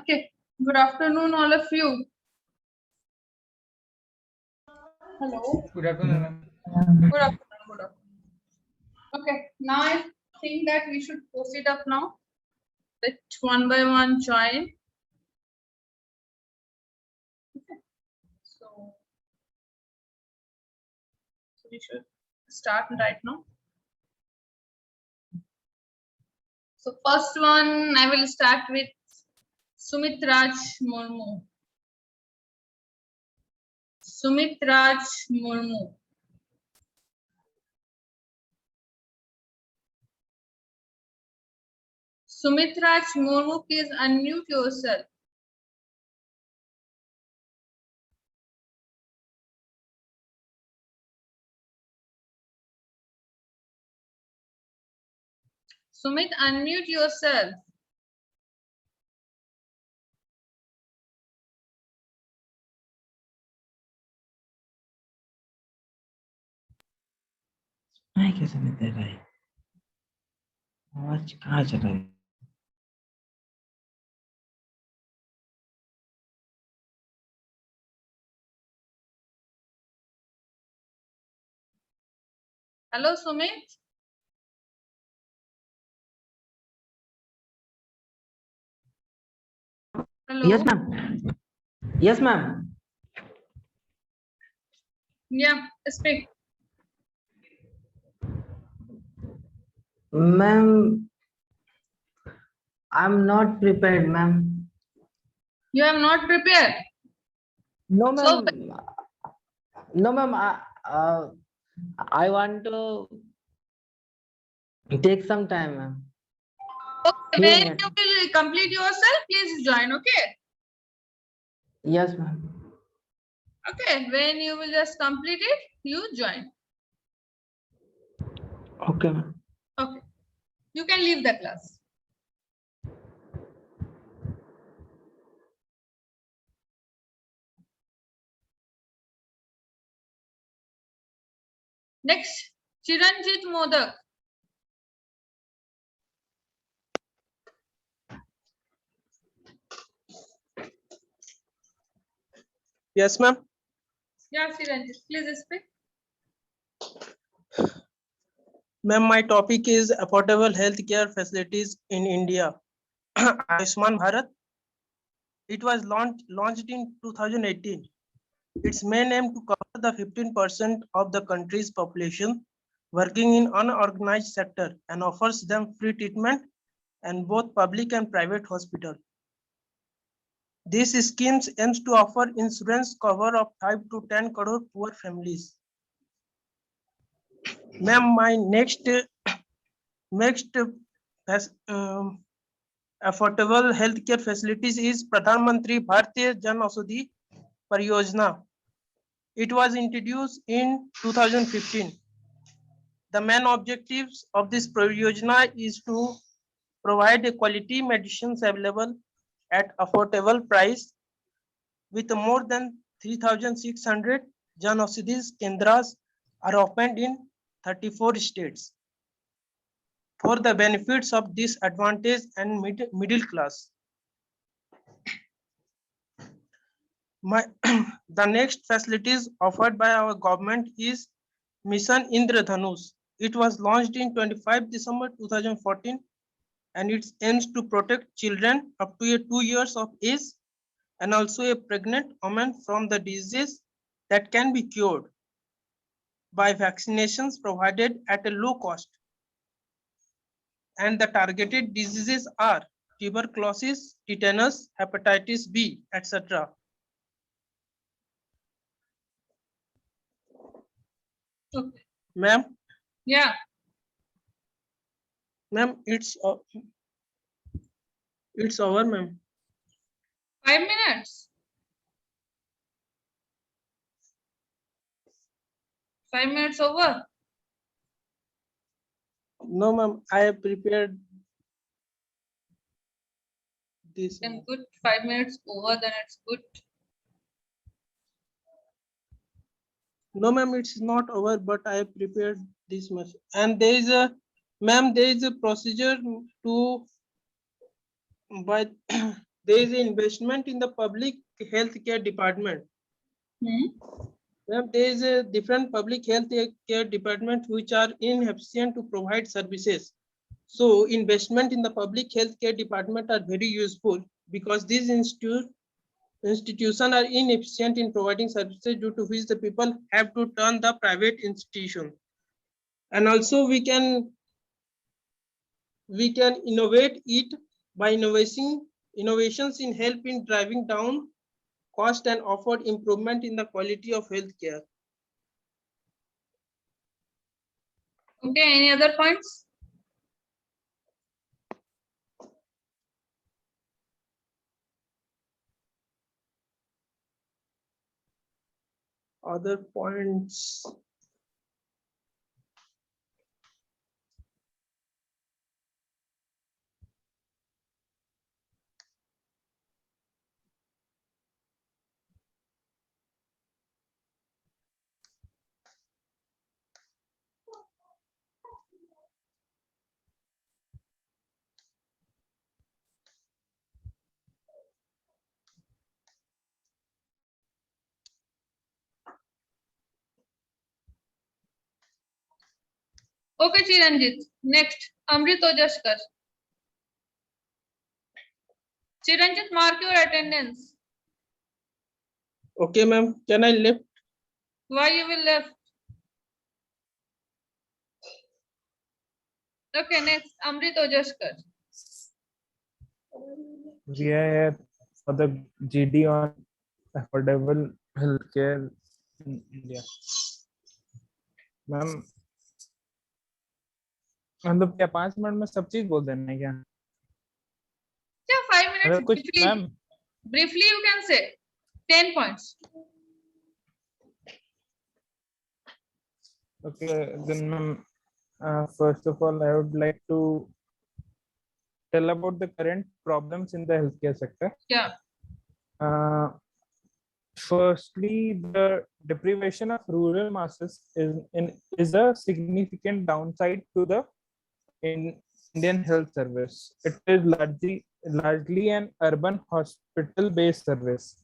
Okay. Good afternoon, all of you. Hello. Good afternoon, ma'am. Good afternoon. Good afternoon. Okay. Now I think that we should proceed up now. Let one by one join. Okay. So we should start right now. So first one, I will start with Sumit Raj Murmu. Sumit Raj Murmu. Sumit Raj Murmu, please unmute yourself. Sumit, unmute yourself. कैसे नहीं दे रहा है? आवाज कहाँ चला है? Hello, Sumit. Hello. Yes, ma'am. Yes, ma'am. Yeah, speak. Ma'am, I'm not prepared, ma'am. You have not prepared. No, So, ma'am. No, ma'am. I want to take some time, ma'am. okay, Few when minutes. you will complete yourself, please join. Okay. Yes, ma'am. Okay. When you will just complete it, you join. Okay, ma'am. Okay. You can leave the class. Next, Chiranjit Modak. Yes, ma'am. Yeah, Chiranjit, please speak. Ma'am, my topic is affordable healthcare facilities in India. Ayushman Bharat. It was launched in 2018. Its main aim to cover the 15% of the country's population working in unorganized sector and offers them free treatment in both public and private hospital. This scheme aims to offer insurance cover of 5 to 10 crore poor families. Ma'am, my next affordable healthcare facilities is Pradhan Mantri Bharatiya Jan Aushadhi Pariyojana. It was introduced in 2015. The main objectives of this Pariyojana is to provide a quality medicines available at affordable price with more than 3,600 Jan Aushadhi Kendras are opened in 34 states for the benefits of disadvantaged and middle class. The next facilities offered by our government is Mission Indradhanush. It was launched in 25 December 2014 and it aims to protect children up to 2 years of age and also a pregnant woman from the disease that can be cured by vaccinations provided at a low cost. And the targeted diseases are tuberculosis, tetanus, hepatitis B, etc. Okay. Ma'am, Yeah. ma'am, it's over, ma'am. 5 minutes. 5 minutes over. No, ma'am, I have prepared this. Then good. 5 minutes over, then it's good. No, ma'am, it's not over, but I have prepared this much. And there is a procedure to by there is investment in the public healthcare department. Hmm. Ma'am, there is a different public health care department which are inefficient to provide services. So investment in the public health care department are very useful because these institutions are inefficient in providing services, due to which the people have to turn the private institution. And also we can innovate it by innovations in help in driving down cost and offer improvement in the quality of healthcare. Okay, any other points? Other points. Okay, Chiranjit. Next, Amrit Ojaskar. Chiranjit, mark your attendance. Okay, ma'am. Can I left? Why you will left? Okay, next, Amrit Ojaskar. We are here for the GD on affordable healthcare in India. Ma'am मतलब क्या 5 minute में सब चीज बोल देना है क्या? Yeah, 5 minutes. मतलब कुछ Briefly, ma'am briefly you can say 10 points. Okay, then ma'am, first of all, I would like to tell about the current problems in the healthcare sector. Yeah. Firstly, the deprivation of rural masses is a significant downside to the Indian health service. It is largely an urban hospital-based service.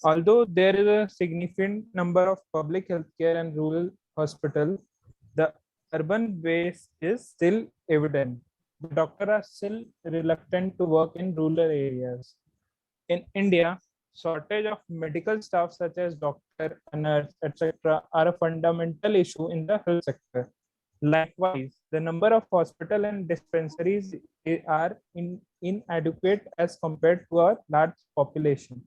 Although there is a significant number of public healthcare and rural hospitals, the urban base is still evident. The doctors are still reluctant to work in rural areas. In India, shortage of medical staff such as doctor, nurse, etc. are a fundamental issue in the health sector. Likewise, the number of hospitals and dispensaries are inadequate as compared to our large population.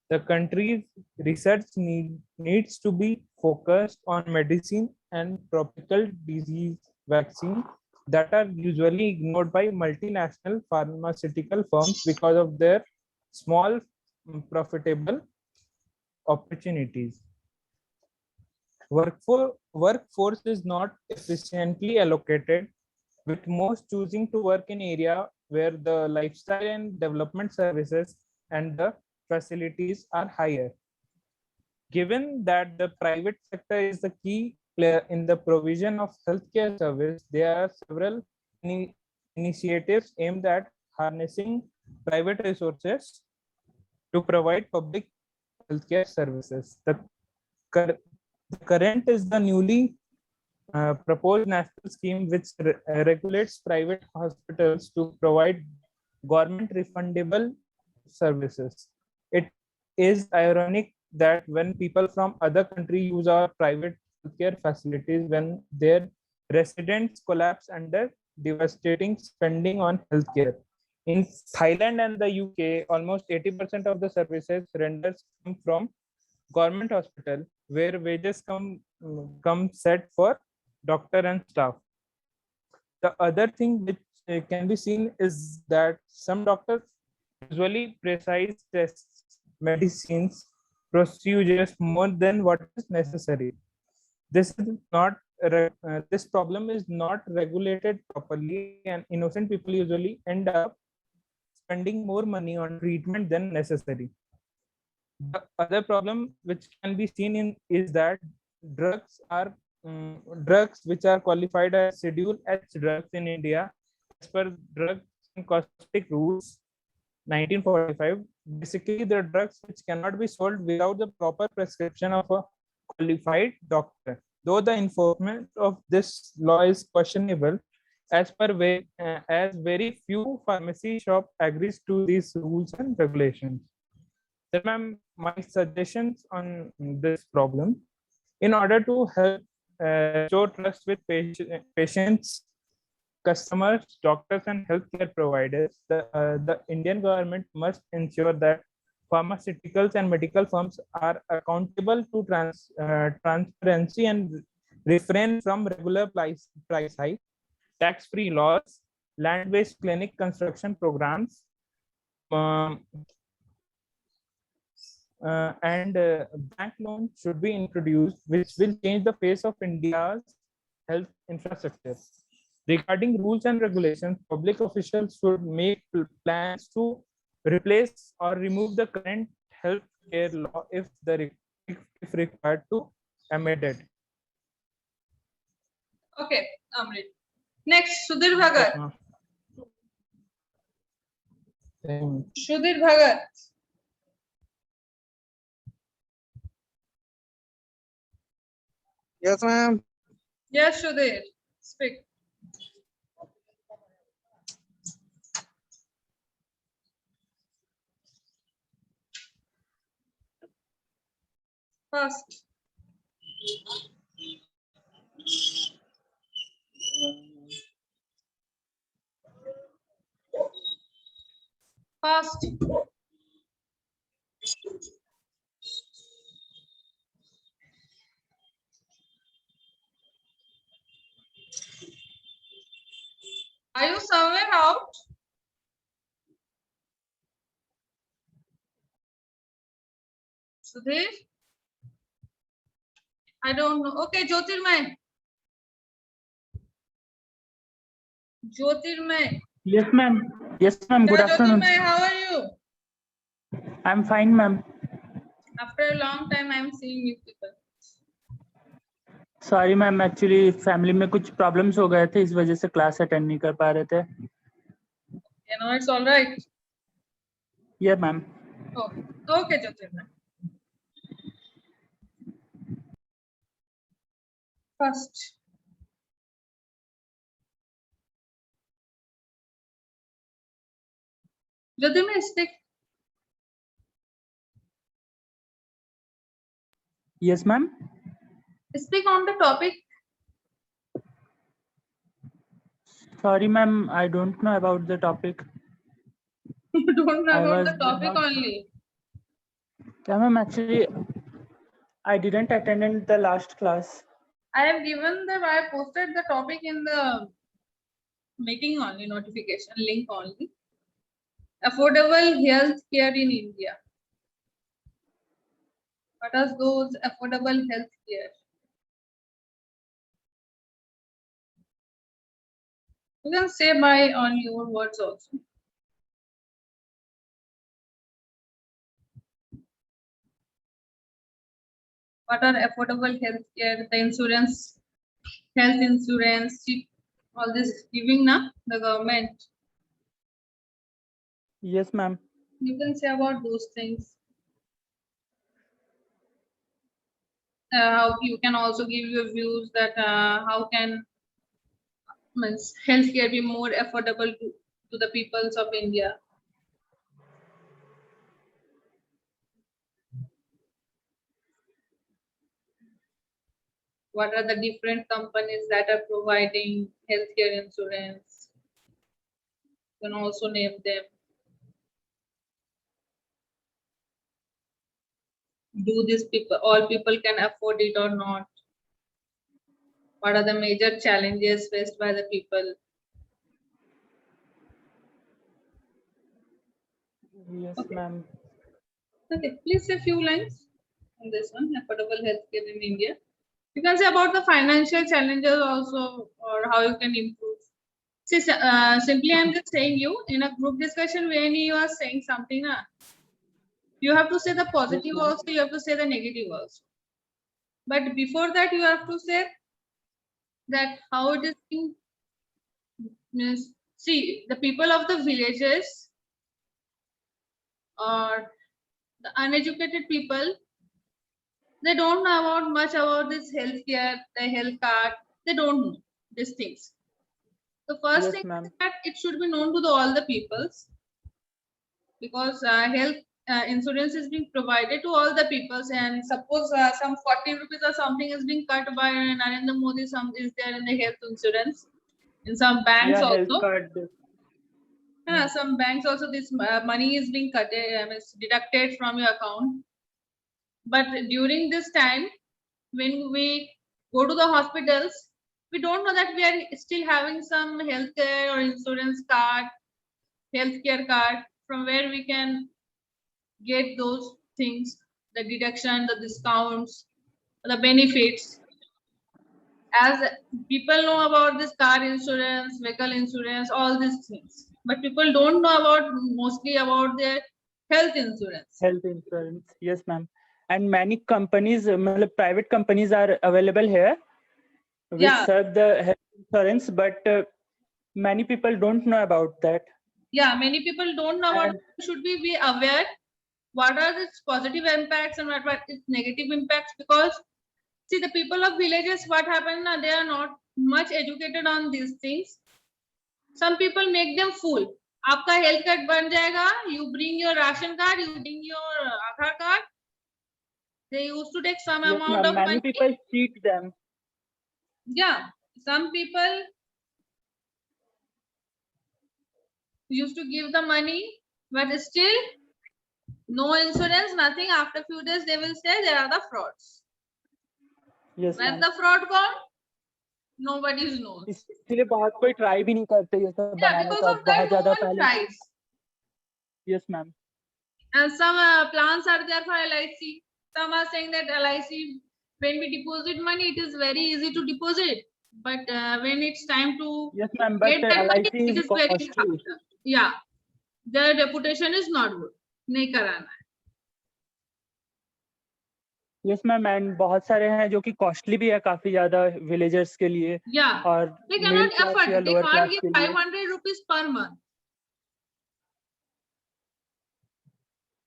The country's research needs to be focused on medicine and tropical disease vaccine that are usually ignored by multinational pharmaceutical firms because of their small profitable opportunities. Workforce is not efficiently allocated, with most choosing to work in area where the lifestyle and development services and the facilities are higher. Given that the private sector is the key player in the provision of healthcare service, there are several initiatives aimed at harnessing private resources to provide public healthcare services. The current is the newly proposed national scheme which regulates private hospitals to provide government refundable services. It is ironic that when people from other countries use our private healthcare facilities, when their residents collapse under devastating spending on healthcare. In Thailand and the UK, almost 80% of the services rendered come from government hospital, where wages come set for doctor and staff. The other thing which can be seen is that some doctors usually precise tests, medicines, procedures more than what is necessary. This is not this problem is not regulated properly, and innocent people usually end up spending more money on treatment than necessary. The other problem which can be seen in is that drugs which are qualified as Schedule H drugs in India, as per drug and cosmetic rules, 1945. Basically, the drugs which cannot be sold without the proper prescription of a qualified doctor. Though the enforcement of this law is questionable, as very few pharmacy shop agrees to these rules and regulations. So, ma'am, my suggestions on this problem, in order to help show trust with patients, customers, doctors, and healthcare providers, the Indian government must ensure that pharmaceuticals and medical firms are accountable to transparency and refrain from regular price hike, tax-free laws, land-based clinic construction programs, and bank loans should be introduced, which will change the face of India's health infrastructure. Regarding rules and regulations, public officials should make plans to replace or remove the current healthcare law if required to amend it. Okay, Amrit. Next, Sudhir Bhagat. Sudhir Bhagat. Yes, ma'am. Yes, Sudhir. Speak. Fast. Fast. Are you somewhere out? Sudhir? I don't know. Okay, Jyotirmay. Jyotirmay. Yes, ma'am. Yes, ma'am. Good Yeah, afternoon. Jyotirmay, how are you? I'm fine, ma'am. After a long time, I'm seeing you people. Sorry ma'am, actually family में कुछ problems हो गए थे, इस वजह से class attend नहीं कर पा रहे थे. You know, it's all right. Yeah, ma'am. Oh, okay, Jyotirmay. First. Jyotirmay, speak. Yes, ma'am. Speak on the topic. Sorry, ma'am. I don't know about the topic. You don't know I about was the topic not- only. Yeah, ma'am. Actually, I didn't attend the last class. I have given the, I posted the topic in the meeting only, notification link only. Affordable health care in India. What are those affordable health care? You can say by on your words also. What are affordable health care? The insurance, health insurance, all this giving now the government. Yes, ma'am. You can say about those things. How you can also give your views that how can means healthcare be more affordable to the peoples of India. What are the different companies that are providing healthcare insurance? You can also name them. Do these people, all people can afford it or not? What are the major challenges faced by the people? Yes, Okay. ma'am. Okay, please say a few lines on this one, affordable healthcare in India. You can say about the financial challenges also, or how you can improve. See, simply I'm just saying you in a group discussion when you are saying something, you have to say the positive ma'am. also, you have to say the negative also. But before that, you have to say that how it is being, means, see, the people of the villages, or the uneducated people, they don't know about much about this healthcare, the health card. They don't know these things. The first Yes, thing ma'am. is that it should be known to all the peoples, because health insurance is being provided to all the peoples, and suppose some 40 rupees or something is being cut by Narendra Modi, some is there in the health insurance in some banks Yeah, health also. card. Some banks also this money is being cut, deducted from your account. But during this time, when we go to the hospitals, we don't know that we are still having some healthcare or insurance card, healthcare card, from where we can get those things, the deduction, the discounts, the benefits. As people know about this car insurance, vehicle insurance, all these things, but people don't know about mostly about their health insurance. Health insurance. Yes, ma'am. And many companies, private companies are available here which Yeah. serve the health insurance, but many people don't know about that. Yeah, many people don't know about. And- Should we be aware what are its positive impacts and what its negative impacts? Because see, the people of villages, what happened now, they are not much educated on these things. Some people make them fool. आपका health card बन जाएगा, you bring your ration card, you bring your Aadhaar card. They used to take some Yes, amount ma'am. of Many money. people cheat them. Yeah, some people used to give the money, but still no insurance, nothing. After few days, they will say there are the frauds. Yes, Where's ma'am. the fraud gone? Nobody knows. इसलिए बहुत कोई try भी नहीं करते ये सब Yeah, बनाने because का of that, बहुत no ज्यादा one पहले. tries. Yes, ma'am. And some plans are there for LIC. Some are saying that LIC, when we deposit money, it is very easy to deposit. But when it's time to Yes, ma'am. But get that money, LIC it is is very costly. hard. Yeah, their reputation is not good. नहीं कराना है. Yes, ma'am. And बहुत सारे हैं जो कि costly भी है काफी ज्यादा विलेजर्स के लिए Yeah, और they middle cannot class afford. या They lower can't class give के लिए. 500 rupees per month.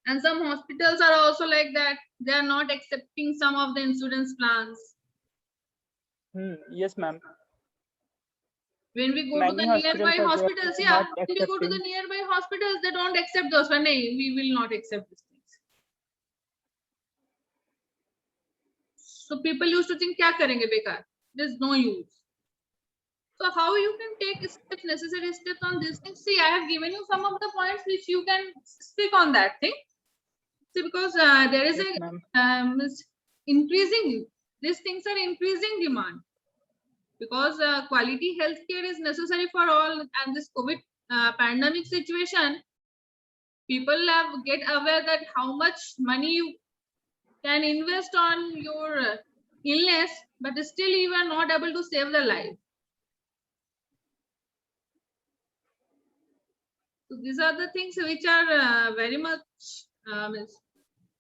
And some hospitals are also like that. They are not accepting some of the insurance plans. Yes, ma'am. When we go Many to the hospitals nearby are there hospitals, who are yeah, not when we go to the accepting. nearby hospitals, they don't accept those. But no, we will not accept these things. So people used to think, क्या करेंगे बेकार? There's no use. So how you can take steps, necessary steps on these things? See, I have given you some of the points which you can speak on that thing. See, because there is Yes, ma'am. increasing. These things are increasing demand. Because quality healthcare is necessary for all, and this COVID pandemic situation, people have get aware that how much money you can invest on your illness, but still you are not able to save the life. So these are the things which are very much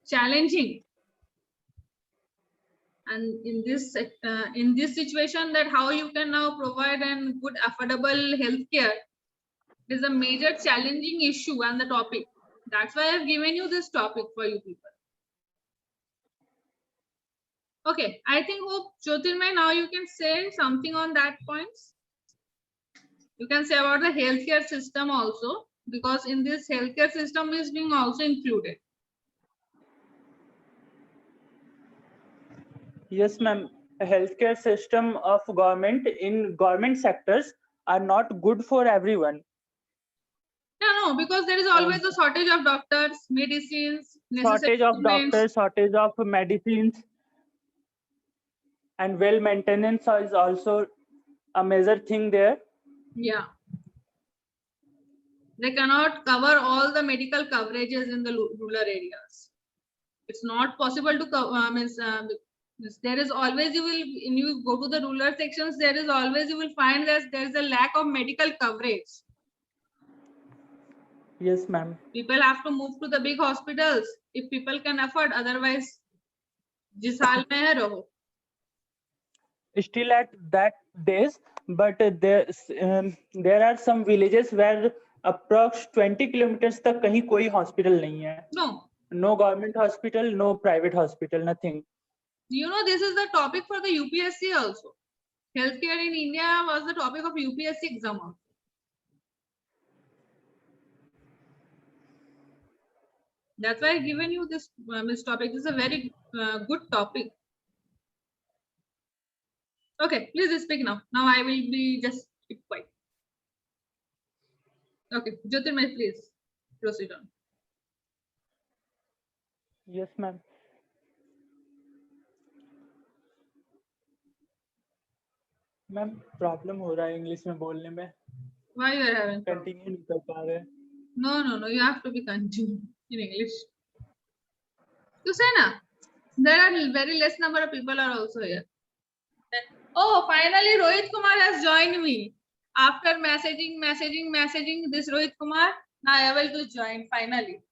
challenging. And in this situation, that how you can now provide an good affordable healthcare is a major challenging issue and the topic. That's why I've given you this topic for you people. Okay, I think hope Jyotirmay, now you can say something on that points. You can say about the healthcare system also, because in this healthcare system is being also included. Yes, ma'am. Healthcare system of government in government sectors are not good for everyone. No, because there is always a shortage of doctors, medicines, necessary Shortage of equipments. doctors, shortage of medicines, and well maintenance is also a major thing there. Yeah. They cannot cover all the medical coverages in the rural areas. It's not possible to cover. There is always, you will, when you go to the rural sections, there is always, you will find that there is a lack of medical coverage. Yes, ma'am. People have to move to the big hospitals if people can afford. Otherwise, जिस हाल में है रहो. Still at that days, but there are some villages where approx 20 kilometres तक कहीं कोई hospital नहीं है. No. No government hospital, no private hospital, nothing. You know, this is the topic for the UPSC also. Healthcare in India was the topic of UPSC exam also. That's why I've given you this topic. This is a very good topic. Okay, please speak now. Now I will be just keep quiet. Okay, Jyotirmay, please proceed on. Yes, ma'am. Ma'am problem हो रहा है English में बोलने में. Why you are having problem? Continue नहीं कर पा रहे. No. You have to be continued in English. You say na. There are very less number of people are also here. Oh, finally Rohit Kumar has joined me. After messaging, this Rohit Kumar now able to join finally.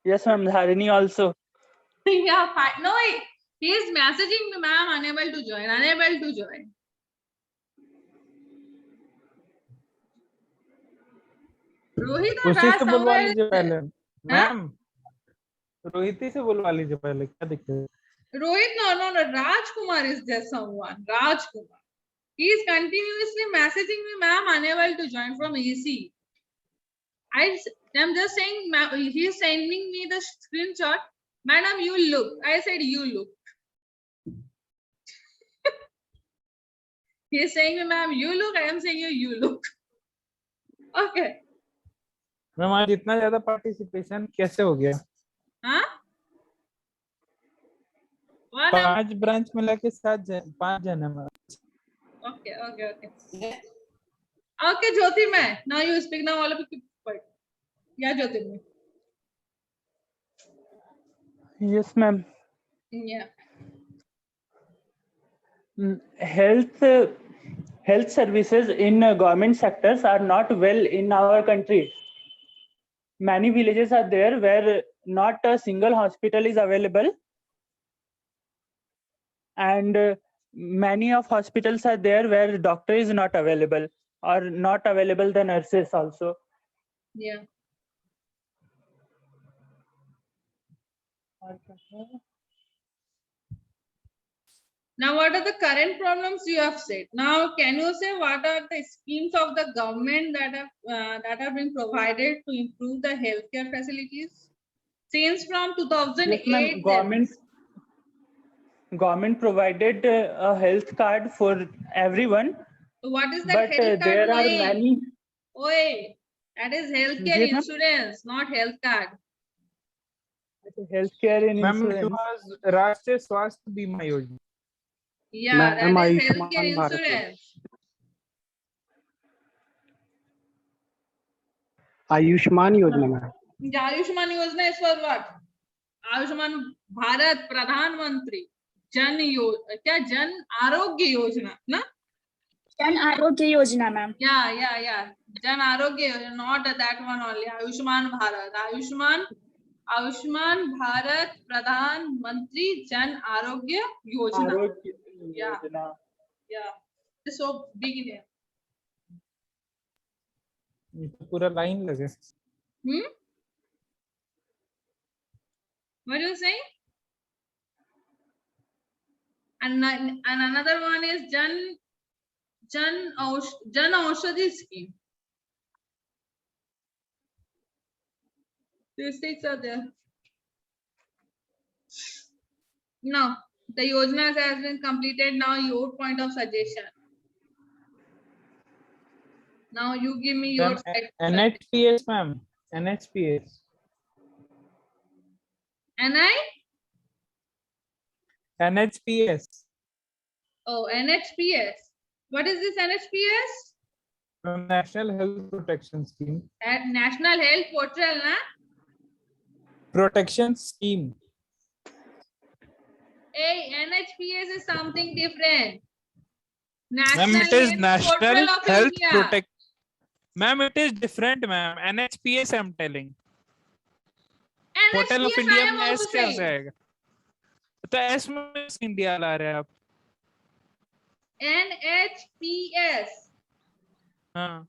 Yes, ma'am. Dharini also. Yeah, fine. No, he is messaging me, ma'am, unable to join. Rohit और उसी राज से बुलवा somewhere लीजिए is पहले. there. Ma'am Rohit ही से बुलवा लीजिए पहले, क्या दिक्कत है? Rohit, no. Rajkumar is there someone. Rajkumar. He is continuously messaging me, ma'am, unable to join from EC. I'm just saying, he is sending me the screenshot. Madam, you look. I said, you look. He is saying, ma'am, you look. I am saying, you look. Okay. Ma'am आज इतना ज्यादा participation कैसे हो गया? Huh? What? 5 branch मिला के 5 जन है ma'am. Okay. Okay, Jyotirmay. Now you speak. Now all of you keep quiet. Yeah, Jyotirmay. Yes, ma'am. Yeah. Health services in government sectors are not well in our country. Many villages are there where not a single hospital is available, and many of hospitals are there where doctor is not available, or not available the nurses also. Yeah. Now, what are the current problems you have said? Now, can you say what are the schemes of the government that have been provided to improve the healthcare facilities? Since from 2008, Yes, ma'am. Government provided a health card for everyone, so what is that but health card there are doing? many. Oi, that is healthcare Yes, ma'am. insurance, not health card. Healthcare and ma'am it insurance. was राष्ट्रीय स्वास्थ्य बीमा योजना. Yeah, Ma'am, that is Ayushman healthcare Bharat insurance. Ayushman योजना में. The Ayushman Yojana is for what? Ayushman Bharat प्रधानमंत्री जन आरोग्य योजना ना? Jan Arogya Yojana, ma'am. Yeah. Jan Arogya, not that one only. Ayushman Bharat. Ayushman Bharat Pradhan Mantri Jan Arogya Yojana. आरोग्य Yeah. योजना. Yeah. It's so big in here. ये तो पूरा line लगे. What are you saying? And another one is Jan Aushadhi scheme. These things are there. Now, the Yojana has been completed. Now, your point of suggestion. Now, you give me your side. NHPS ma'am. NHPS. NHPS. Oh, NHPS. What is this NHPS? National Health Protection Scheme. At National Health Portal, na? Protection Scheme. Hey, NHPS is something different. Ma'am, it is National Portal of Health India. Protect. Ma'am, it is different, ma'am. NHPS, I'm telling. Portal of NHPS, I India am में also S क्या saying. जाएगा? तो S में India ला रहे हैं आप. NHPS. हाँ.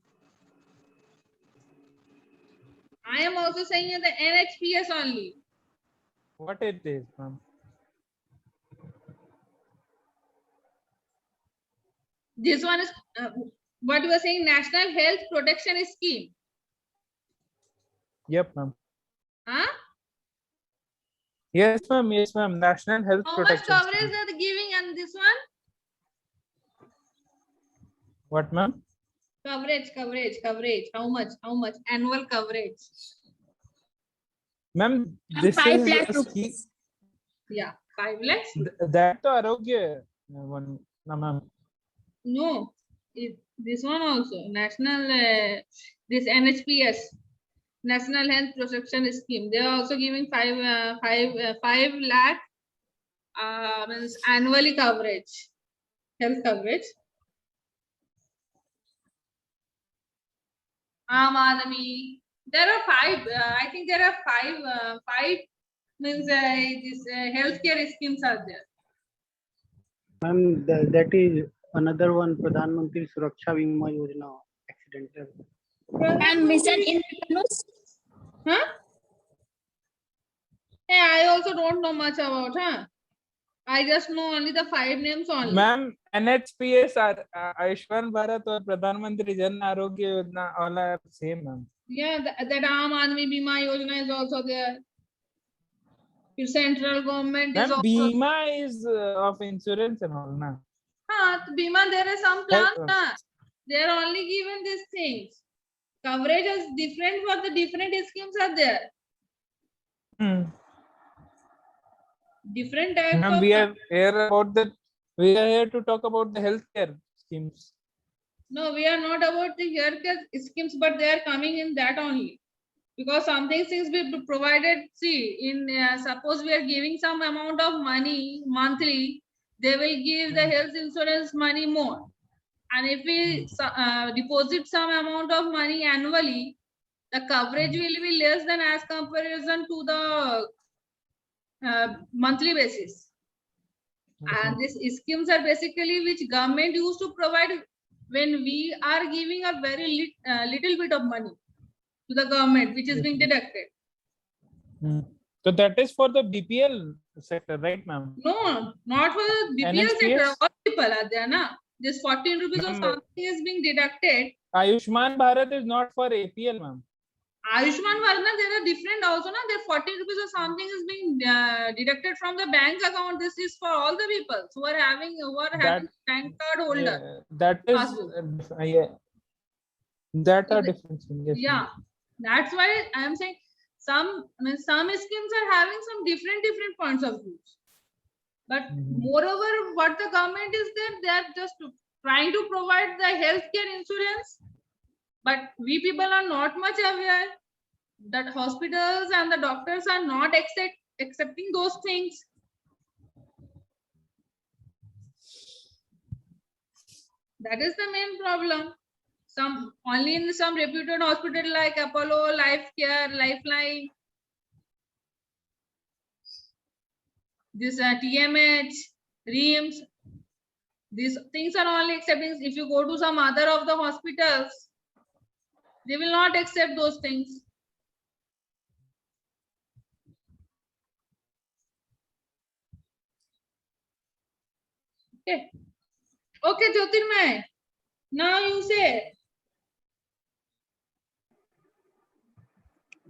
I am also saying the NHPS only. What it is, ma'am? This one is what you are saying, National Health Protection Scheme. Yep, ma'am. Huh? Yes, ma'am. Yes, ma'am. National Health How much Protection coverage Scheme. are they giving on this one? What, ma'am? Coverage. How much? Annual coverage. Ma'am, this 5 is lakh a scheme. rupees. Yeah, 5 lakhs. That to Arogya one, no, ma'am. No, this one also national. This NHPS, National Health Protection Scheme. They are also giving 5 lakh means annually coverage, health coverage. Aam Aadmi. There are 5. I think there are 5 means this healthcare schemes are there. Ma'am, that is another one, Pradhan Mantri Suraksha Bima Yojana, accidental. And Mission Indradhanush. Huh? Hey, I also don't know much about, huh? I just know only the 5 names only. Ma'am, NHPS, Ayushman Bharat or Pradhan Mantri Jan Arogya Yojana, all are same, ma'am. Yeah, that Aam Aadmi Bima Yojana is also there. Your central government is Ma'am, also. Bima is of insurance and all, na. Bima, there is some plan. Health- They are only given these things. Coverage is different, but the different schemes are there. Different types Ma'am, of. we are here about the. We are here to talk about the healthcare schemes. No, we are not about the healthcare schemes, but they are coming in that only. Because some things be provided. See, in suppose we are giving some amount of money monthly, they will give the health insurance money more. And if we deposit some amount of money annually, the coverage will be less than as comparison to the monthly basis. And these schemes are basically which government used to provide when we are giving a very little bit of money to the government, which is being deducted. So that is for the BPL sector, right, ma'am? No, not for the BPL sector. NHPS? All people are there, na? This 14 rupees or Ma'am, something is being deducted. Ayushman Bharat is not for APL, ma'am. Ayushman Bharat, there are different also, na? There 14 rupees or something is being deducted from the bank account. This is for all the people who are having bank card holder. Yeah, that is yeah. That are different. Yes, Yeah, ma'am. that's why I am saying some schemes are having some different points of views. But moreover, what the government is there, they are just trying to provide the healthcare insurance. But we people are not much aware that hospitals and the doctors are not accepting those things. That is the main problem. Only in some reputed hospital like Apollo, Lifecare, Lifeline, this TMH, REIMS, these things are only accepting. If you go to some other of the hospitals, they will not accept those things. Okay. Okay, Jyotirmay. Now you say.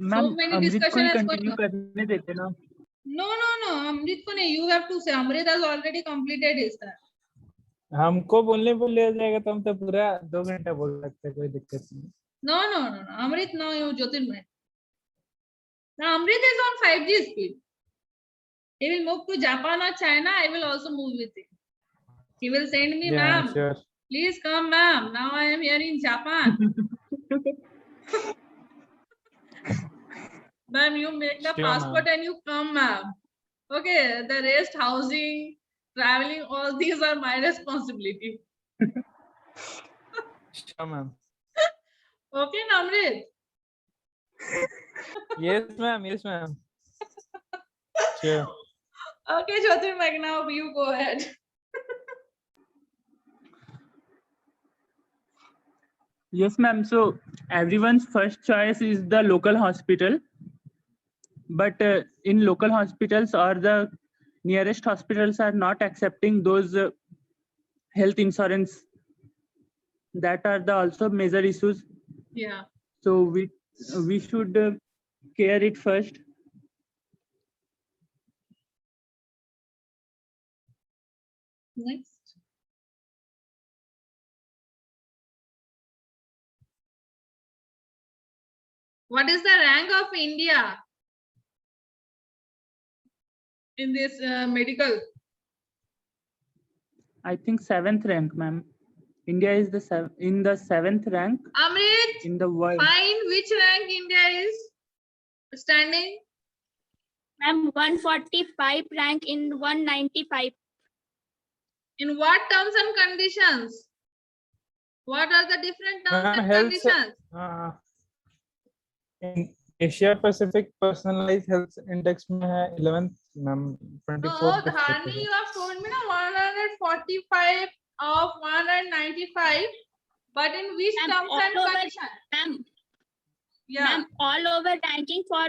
Ma'am So many अमृत को discussion he has continue gone on. करने देते ना. No. Amrit ko nahi. You have to say. Amrit has already completed his time. हमको बोलने आ जाएगा तो हम तो पूरा 2 घंटा बोल सकते हैं, कोई दिक्कत नहीं. No. Amrit, no, you Jyotirmay. Now Amrit is on 5G speed. He will move to Japan or China. I will also move with him. He will send me, Yeah, ma'am. sure. Please come, ma'am. Now I am here in Japan. Ma'am, you make the Sure, passport and you come, ma'am. Okay, the rest, housing, traveling, all these are my responsibility. Sure, ma'am. Okay, Namrit? Yes, ma'am. Yes, ma'am. Sure. Okay, Jyotirmay, now you go ahead. Yes, ma'am. So everyone's first choice is the local hospital. But in local hospitals or the nearest hospitals are not accepting those health insurance. That are the also major issues. Yeah. So we should care it first. Next. What is the rank of India in this medical? I think 7th rank, ma'am. India is in the 7th rank Amrit, in the world. find which rank India is standing. Ma'am, 145 rank in 195. In what terms and conditions? What are the different terms Ma'am, and health conditions? in Asia Pacific personalized health index में है 11th ma'am No, 24th Dharni, you have told me now 145 of 195, but in which Ma'am, terms all and over- conditions? Ma'am, Yeah. ma'am, all over ranking for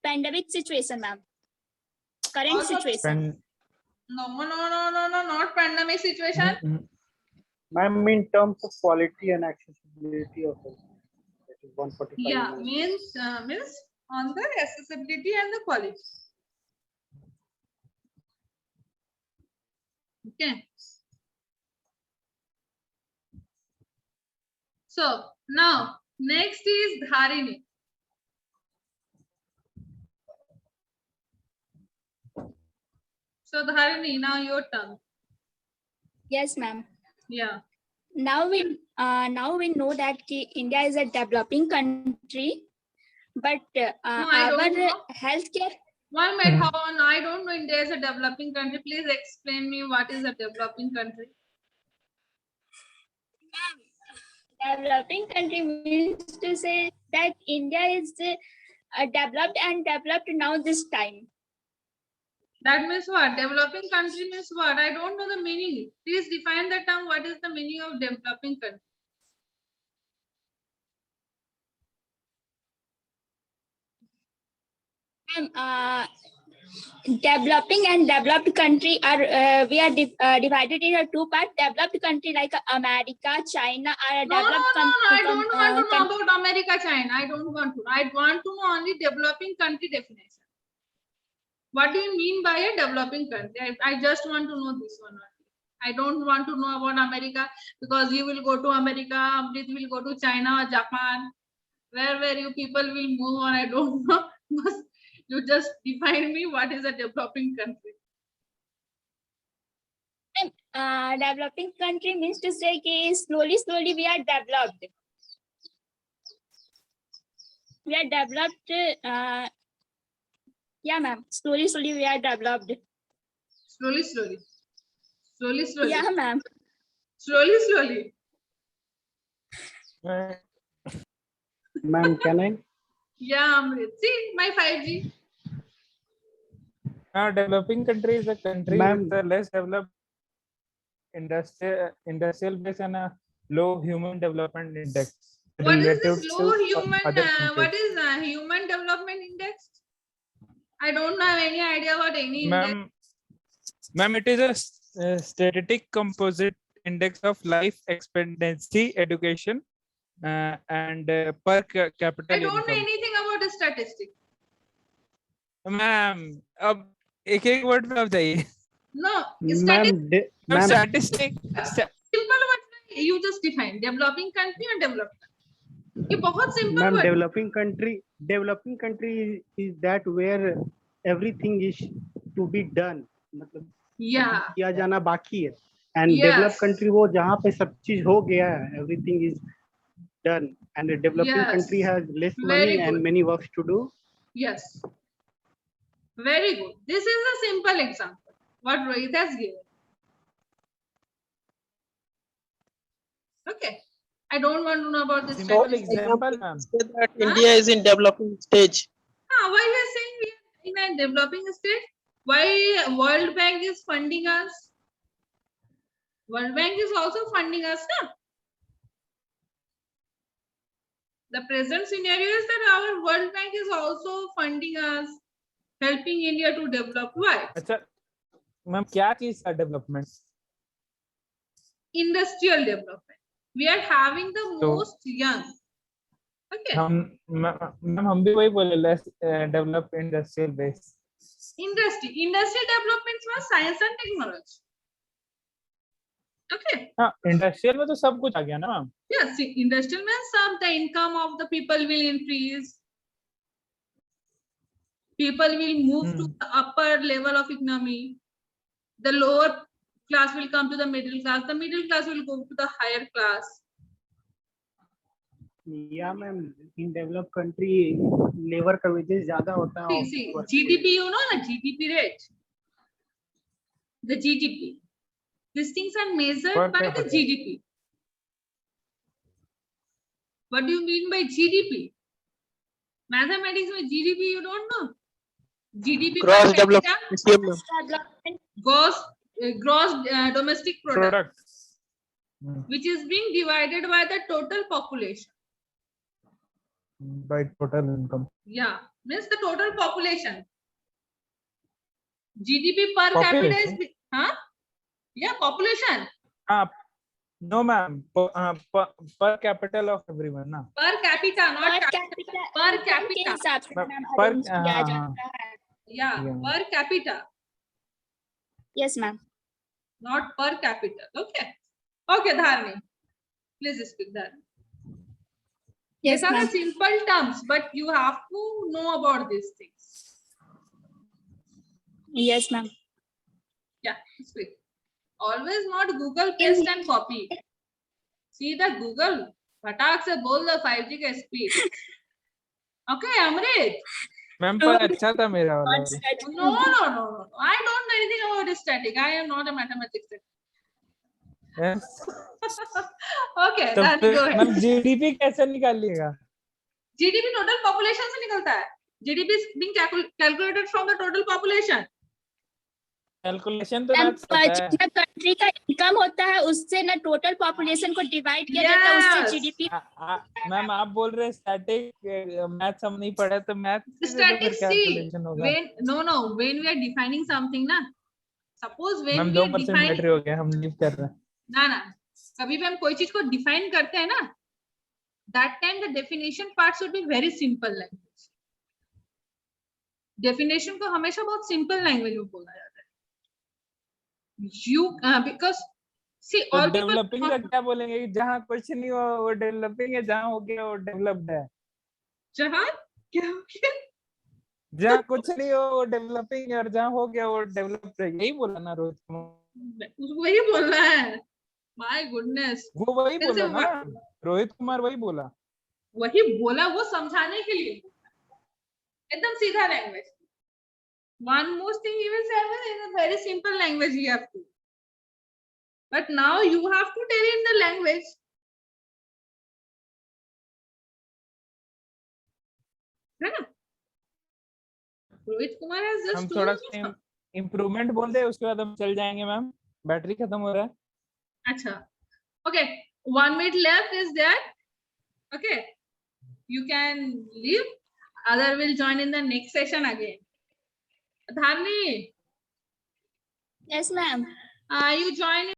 pandemic situation, ma'am. Current Also- situation. No, not pandemic situation. Ma'am, in terms of quality and accessibility of health, that is 145. Yeah, means on the accessibility and the quality. Okay. So now next is Dharini. So Dharini, now your turn. Yes, ma'am. Yeah. Now we know that India is a developing country, but I don't our know. healthcare. 1 minute, how on? I don't know India is a developing country. Please explain me what is a developing country. Developing country means to say that India is developed and developed now this time. That means what? Developing country means what? I don't know the meaning. Please define the term. What is the meaning of developing country? Developing and developed country are we are divided into two parts. Developed country like America, China are a No, developed I don't want to know about America, China. I don't want to. I want to know only developing country definition. What do you mean by a developing country? I just want to know this one only. I don't want to know about America because you will go to America, Amrit will go to China or Japan. Where you people will move on, I don't know. You just define me what is a developing country. Developing country means to say कि slowly we are developed. We are developed. Yeah, ma'am. Slowly we are developed. Slowly. Yeah, ma'am. Slowly. Ma'am, can I? Yeah, Amrit. See, my 5G. Now, developing country is a country Ma'am. with a less developed industrial base and a low human development index. What is relative this low to human? other What countries. is human development index? I don't have any idea about any index. Ma'am, it is a statistic composite index of life expectancy, education, and per capita I don't know income. anything about the statistic. Ma'am अब एक word में आप जाइए No, Ma'am, ma'am, statistic simple word you just define developing country and developed country. ये बहुत simple ma'am, word. developing country is that where everything is to be done. मतलब Yeah. किया जाना बाकी है. And Yes. developed country वो जहाँ पे सब चीज हो गया है, everything is done. And a developing Yes. country has less Very money good. and many works to do. Yes. Very good. This is a simple example. What Rohit has given. Okay. I don't want to know about this Simple statistic. example, ma'am. Say that India is in developing stage. Why we are saying we are in a developing state? Why World Bank is funding us? World Bank is also funding us, na? The present scenario is that our World Bank is also funding us, helping India to develop. Why? अच्छा ma'am क्या चीज का development? Industrial development. We are having the So- most young. Okay. Ma'am हम भी वही बोले, let's develop industrial base. Industrial development means science and technology. Okay. हाँ industrial में तो सब कुछ आ गया ना ma'am. Yeah, see, industrial means the income of the people will increase. People will move to the upper level of economy. The lower class will come to the middle class. The middle class will go to the higher class. या ma'am इन develop country labour का wages ज्यादा होता है. See, GDP, you know the GDP rate. The GDP. These things are measured Per by the capita. GDP. What do you mean by GDP? Mathematics में GDP you don't know. GDP per Gross capita, Development. gross domestic product, product which is being divided by the total population. By total income. Yeah, means the total population. GDP per capita is, Population? huh? Yeah, population. हाँ no ma'am पर capital of everyone ना. Per capita, not Per capita. capita. Per income के capita. हिसाब से पर- ma'am पर- arrange किया हाँ, जाता है. Yeah, Yeah. per capita, Yes, ma'am. not per capita. Okay. Okay, Dharni. Please speak, Dharni. Yes, These are the ma'am. simple terms, but you have to know about these things. Yes, ma'am. Yeah, speak. Always not Google paste and copy. See the Google. फटाक से बोल दो 5G का speed. Okay, Amrit. Ma'am पर अच्छा था मेरा वाला. Not such- No. I don't know anything about static. I am not a mathematics. Yes. Okay, तो Dharni, फिर go ahead. मैम जीडीपी कैसे निकालिएगा? GDP total population से निकलता है. GDP is being calculated from the total population. Calculation तो ma'am maths होता है. जितना कंट्री का इनकम होता है उससे ना टोटल पॉपुलेशन को डिवाइड किया जाता है, Yes. उससे जीडीपी. मैम आप बोल रहे स्टैटिक मैथ्स हम नहीं पढ़े तो मैथ्स Statics, see, कैलकुलेशन होगा. when we are defining something ना, suppose when ma'am we are 2% defining, battery हो गया, हम लीव कर रहे हैं. ना कभी भी हम कोई चीज को डिफाइन करते हैं ना, that time the definition part should be very simple language. Definition को हमेशा बहुत simple language में बोला जाता है. Because see तो all people डेवलपिंग का क्या बोलेंगे कि जहाँ कुछ नहीं हो वो डेवलपिंग है, जहाँ हो गया वो डेवलप्ड है. जहाँ क्या हो गया? जहाँ कुछ नहीं हो वो डेवलपिंग है और जहाँ हो गया वो डेवलप्ड है. यही बोला ना रोहित कुमार. उसको वही बोल रहा है. My goodness. वो वही फिर से बोला ना, रोहित कुमार वही बोला. वही बोला वो समझाने के लिए, एकदम सीधा language. One most thing he will say in a very simple language you have to, but now you have to tell in the language. है ना? रोहित कुमार has हम just थोड़ा told सा इम्प्रूवमेंट बोल दे, उसके बाद हम चल जाएंगे मैम. बैटरी खत्म हो रहा है. अच्छा, okay, 1 minute left is there. Okay, you can leave, other will join in the next session again. Dharni, Yes, ma'am. you join